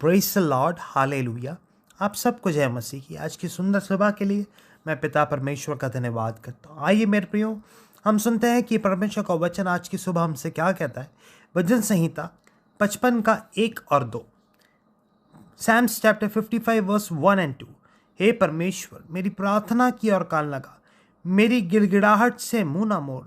Praise the Lord, hallelujah. आप सबको जय मसीह की। आज की सुंदर सुबह के लिए मैं पिता परमेश्वर का धन्यवाद करता हूँ। आइए मेरे प्रियो, हम सुनते हैं कि परमेश्वर का वचन आज की सुबह हमसे क्या कहता है। भजन संहिता 55 का 1 और 2, सैम्स चैप्टर 55 वर्स 1 एंड 2। हे परमेश्वर, मेरी प्रार्थना की और कान लगा, मेरी गिड़गिड़ाहट से मुंह ना मोड़।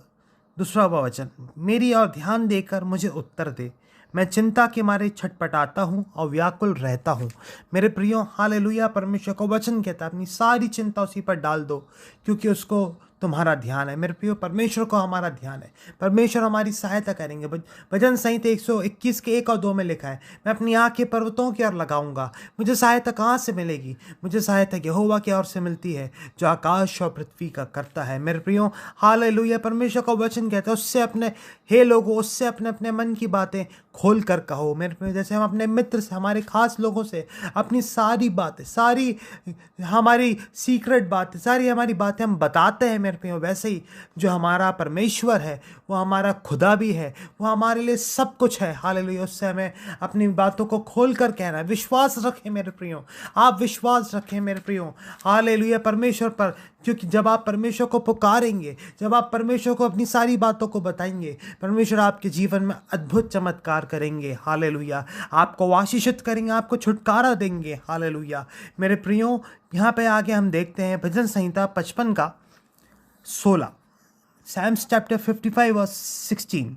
दूसरा वचन, मेरी और ध्यान देकर मुझे उत्तर दे। मैं चिंता के मारे छटपटाता हूँ और व्याकुल रहता हूँ। मेरे प्रियो, हालेलुया। परमेश्वर को वचन कहता है अपनी सारी चिंता उसी पर डाल दो, क्योंकि उसको तुम्हारा ध्यान है। मेरे प्रियो, परमेश्वर को हमारा ध्यान है। परमेश्वर हमारी सहायता करेंगे। भजन संहिता 121 के 1 और 2 में लिखा है, मैं अपनी आँखें पर्वतों की ओर लगाऊंगा। मुझे सहायता कहाँ से मिलेगी? मुझे सहायता यहोवा की ओर से मिलती है, जो आकाश और पृथ्वी का करता है। मेरे प्रियो, हालेलुया। परमेश्वर का वचन कहता है उससे अपने, हे लोगों, उससे अपने अपने मन की बातें खोल कर कहो। मेरे प्रियो, जैसे हम अपने मित्र से, हमारे खास लोगों से अपनी सारी बातें, सारी हमारी सीक्रेट बातें, सारी हमारी बातें हम बताते हैं मेरे प्रियो, वैसे ही जो हमारा परमेश्वर है, वो हमारा खुदा भी है, वो हमारे लिए सब कुछ है। हालेलुया। उससे हमें अपनी बातों को खोल कर कहना है। विश्वास रखें मेरे प्रियो, आप विश्वास रखें मेरे प्रियो, हालेलुया, परमेश्वर पर। क्योंकि जब आप परमेश्वर को पुकारेंगे, जब आप परमेश्वर को अपनी सारी बातों को बताएंगे, परमेश्वर आपके जीवन में अद्भुत चमत्कार करेंगे। हालेलुया। आपको आशीषित करेंगे, आपको छुटकारा देंगे। हालेलुया। मेरे प्रियो, यहाँ पे आगे हम देखते हैं भजन संहिता 55 का 16, सैम्स चैप्टर 55 वर्स 16।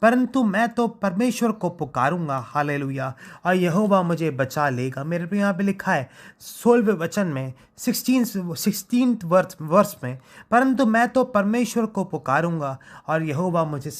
परंतु मैं तो परमेश्वर को पुकारूंगा, हालेलुया, और यहोवा मुझे बचा लेगा। मेरे पे यहाँ पे लिखा है 16वें वचन में, 16th वर्स में, परंतु मैं तो परमेश्वर को पुकारूंगा और यहोवा मुझे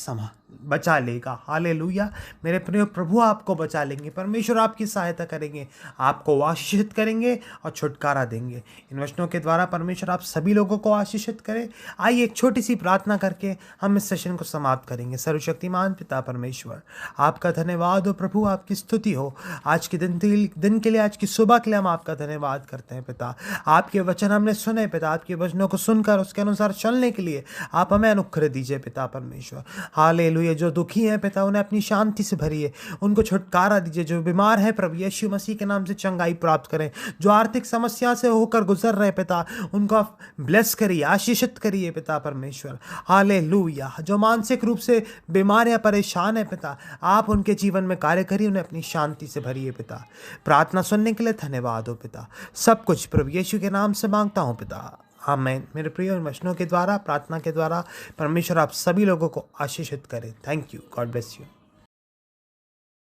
बचा लेगा। हालेलुया। मेरे प्रिय, प्रभु आपको बचा लेंगे, परमेश्वर आपकी सहायता करेंगे, आपको आशीषित करेंगे और छुटकारा देंगे। इन वचनों के द्वारा परमेश्वर आप सभी लोगों को आशीषित करे। आइए एक छोटी सी प्रार्थना करके हम इस सेशन को समाप्त करेंगे। सर्वशक्तिमान पिता परमेश्वर, आपका धन्यवाद हो प्रभु, आपकी स्तुति हो। आज के दिन के लिए, आज की सुबह के लिए हम आपका धन्यवाद करते हैं पिता। आपके वचन हमने सुने पिता, आपके वचनों को सुनकर उसके अनुसार चलने के लिए आप हमें अनुग्रह दीजिए पिता परमेश्वर। हालेलुया। जो दुखी हैं पिता, उन्हें अपनी शांति से भरिए, उनको छुटकारा दीजिए। जो बीमार है प्रभु यीशु मसीह के नाम से चंगाई प्राप्त करें। जो आर्थिक समस्या से होकर गुजर रहे पिता, उनको आप ब्लेस करिए, आशीषित करिए पिता परमेश्वर। हालेलुया। जो मानसिक रूप से बीमार या परेशान है पिता, आप उनके जीवन में कार्य करिए, उन्हें अपनी शांति से भरिए पिता। प्रार्थना सुनने के लिए धन्यवाद हो पिता। सब कुछ प्रभु यीशु के नाम से मांगता हूँ पिता, आमीन। मेरे प्रिय, वचनों के द्वारा, प्रार्थना के द्वारा परमेश्वर आप सभी लोगों को आशीषित करें। Thank you. God bless you.